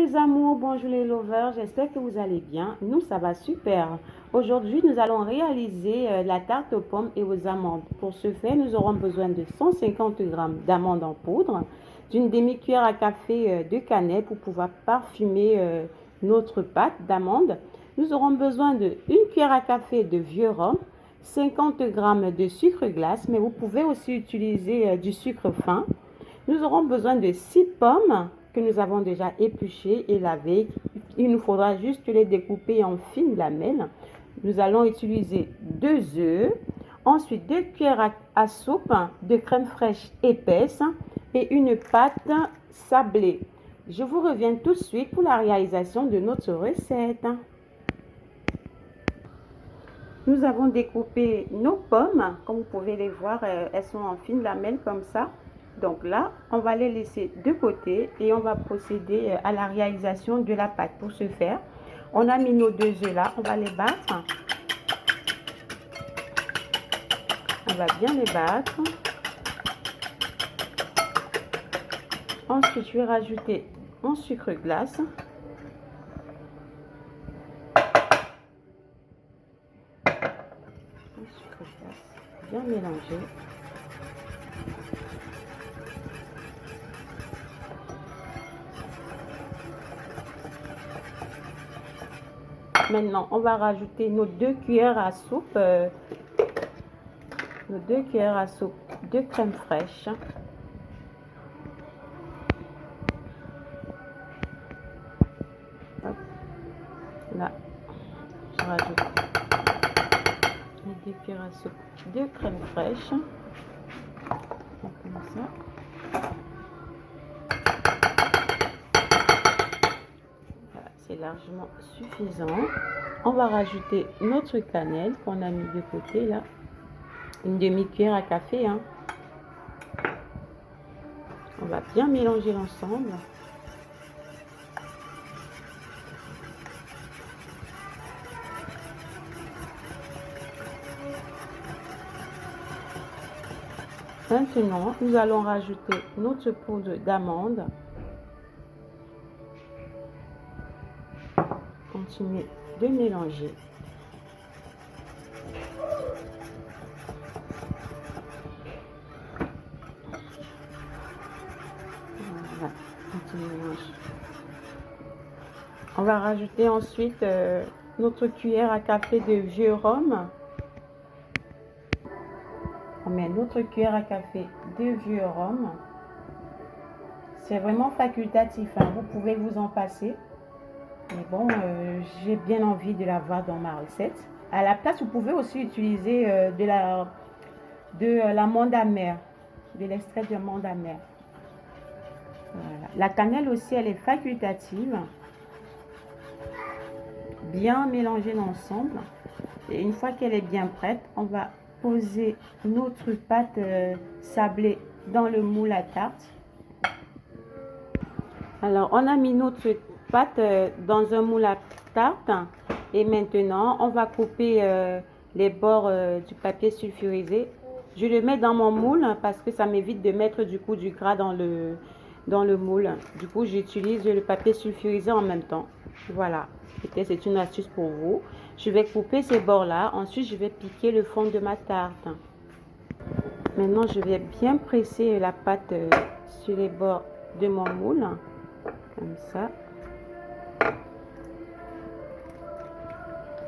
les amours, bonjour les lovers, j'espère que vous allez bien. Nous, ça va super. Aujourd'hui, nous allons réaliser la tarte aux pommes et aux amandes. Pour ce faire, nous aurons besoin de 150 g d'amandes en poudre, d'une demi-cuillère à café de cannelle pour pouvoir parfumer notre pâte d'amandes. Nous aurons besoin de 1 cuillère à café de vieux rhum, 50 g de sucre glace, mais vous pouvez aussi utiliser du sucre fin. Nous aurons besoin de 6 pommes que nous avons déjà épluchées et lavées. Il nous faudra juste les découper en fines lamelles. Nous allons utiliser 2 œufs, ensuite 2 cuillères à soupe de crème fraîche épaisse et une pâte sablée. Je vous reviens tout de suite pour la réalisation de notre recette. Nous avons découpé nos pommes, comme vous pouvez les voir, elles sont en fines lamelles comme ça. Donc là, on va les laisser de côté et on va procéder à la réalisation de la pâte. Pour ce faire, on a mis nos 2 œufs là, on va les battre. On va bien les battre. Ensuite, je vais rajouter mon sucre glace. Le sucre glace, bien mélangé. Maintenant, on va rajouter nos 2 cuillères à soupe, de crème fraîche. Hop. Là, je rajoute les 2 cuillères à soupe de crème fraîche. Comme ça. Voilà, c'est largement suffisant. On va rajouter notre cannelle qu'on a mis de côté là, une demi-cuillère à café. On va bien mélanger l'ensemble. Maintenant, nous allons rajouter notre poudre d'amande. Continuez de mélanger. Voilà, continuez de mélanger. On va rajouter ensuite notre cuillère à café de vieux rhum. On met notre cuillère à café de vieux rhum. C'est vraiment facultatif, vous pouvez vous en passer. Mais bon, j'ai bien envie de l'avoir dans ma recette. À la place, vous pouvez aussi utiliser de l'amande amère, de l'extrait d'amande amère. Voilà. La cannelle aussi, elle est facultative. Bien mélanger l'ensemble. Et une fois qu'elle est bien prête, on va poser notre pâte sablée dans le moule à tarte. Alors, on a mis notre pâte dans un moule à tarte et maintenant, on va couper les bords du papier sulfurisé. Je le mets dans mon moule parce que ça m'évite de mettre du coup du gras dans le moule. Du coup, j'utilise le papier sulfurisé en même temps. Voilà, c'est une astuce pour vous. Je vais couper ces bords-là. Ensuite, je vais piquer le fond de ma tarte. Maintenant, je vais bien presser la pâte sur les bords de mon moule. Comme ça.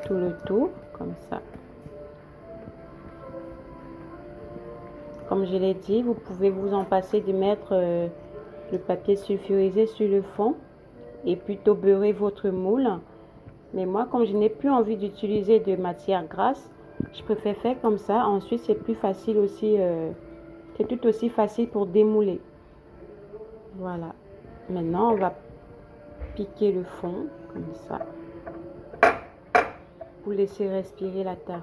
Tout le tour, comme ça. Comme je l'ai dit, vous pouvez vous en passer de mettre le papier sulfurisé sur le fond et plutôt beurrer votre moule. Mais moi, comme je n'ai plus envie d'utiliser de matière grasse, je préfère faire comme ça. Ensuite, c'est plus facile aussi, c'est tout aussi facile pour démouler. Voilà. Maintenant, on va piquer le fond, comme ça, pour laisser respirer la tarte.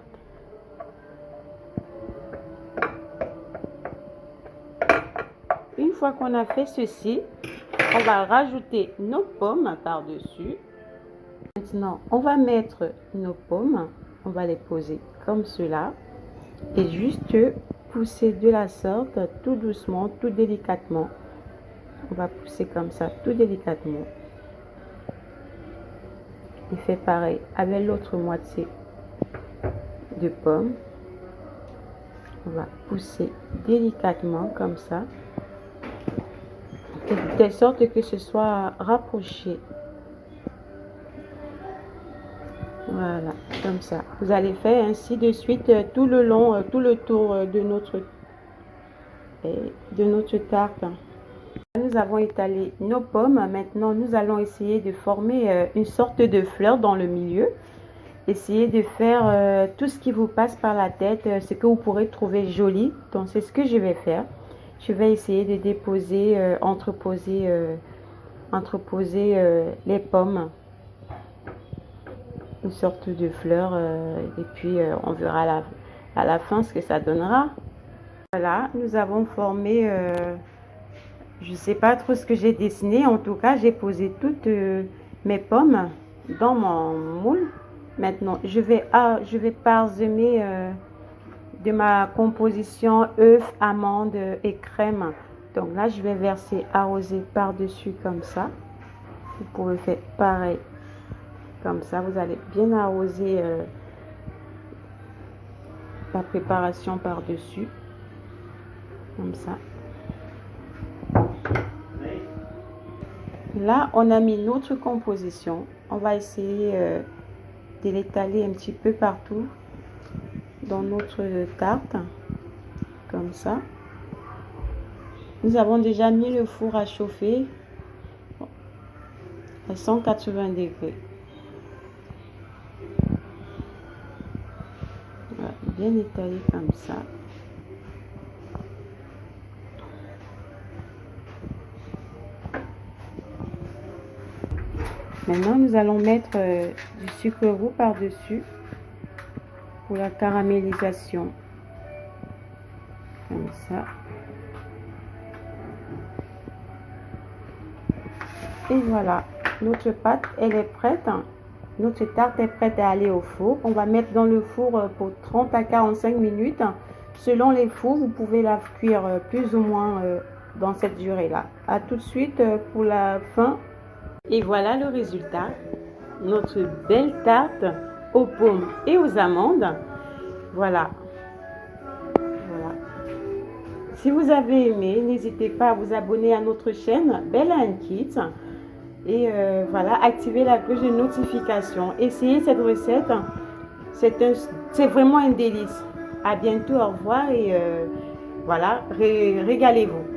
Une fois qu'on a fait ceci, on va rajouter nos pommes par-dessus. Maintenant, on va mettre nos pommes, on va les poser comme cela et juste pousser de la sorte, tout doucement, tout délicatement. On va pousser comme ça, tout délicatement. et fait pareil avec l'autre moitié de pomme. On va pousser délicatement comme ça, de telle sorte que ce soit rapproché. Voilà, comme ça. Vous allez faire ainsi de suite tout le long, tout le tour de notre tarte. Nous avons étalé nos pommes. Maintenant, nous allons essayer de former une sorte de fleur dans le milieu. Essayez de faire tout ce qui vous passe par la tête, ce que vous pourrez trouver joli. Donc, c'est ce que je vais faire. Je vais essayer de déposer, entreposer les pommes. Une sorte de fleur. Et puis, on verra à la fin ce que ça donnera. Voilà, nous avons formé... je ne sais pas trop ce que j'ai dessiné. En tout cas, j'ai posé toutes mes pommes dans mon moule. Maintenant, je vais parsemer de ma composition œufs, amandes et crème. Donc là, je vais verser, arroser par-dessus comme ça. Vous pouvez faire pareil. Comme ça, vous allez bien arroser la préparation par-dessus. Comme ça. Là, on a mis notre composition. On va essayer de l'étaler un petit peu partout dans notre tarte. Comme ça. Nous avons déjà mis le four à chauffer à 180 degrés. Voilà, bien étalé comme ça. Maintenant, nous allons mettre du sucre roux par-dessus pour la caramélisation. Comme ça. Et voilà, notre pâte, elle est prête. Notre tarte est prête à aller au four. On va mettre dans le four pour 30 à 45 minutes. Selon les fours, vous pouvez la cuire plus ou moins dans cette durée-là. À tout de suite pour la fin. Et voilà le résultat. Notre belle tarte aux pommes et aux amandes. Voilà. Voilà. Si vous avez aimé, n'hésitez pas à vous abonner à notre chaîne Bella & Kids. Et voilà, activez la cloche de notification. Essayez cette recette. C'est vraiment un délice. À bientôt, au revoir et voilà, régalez-vous.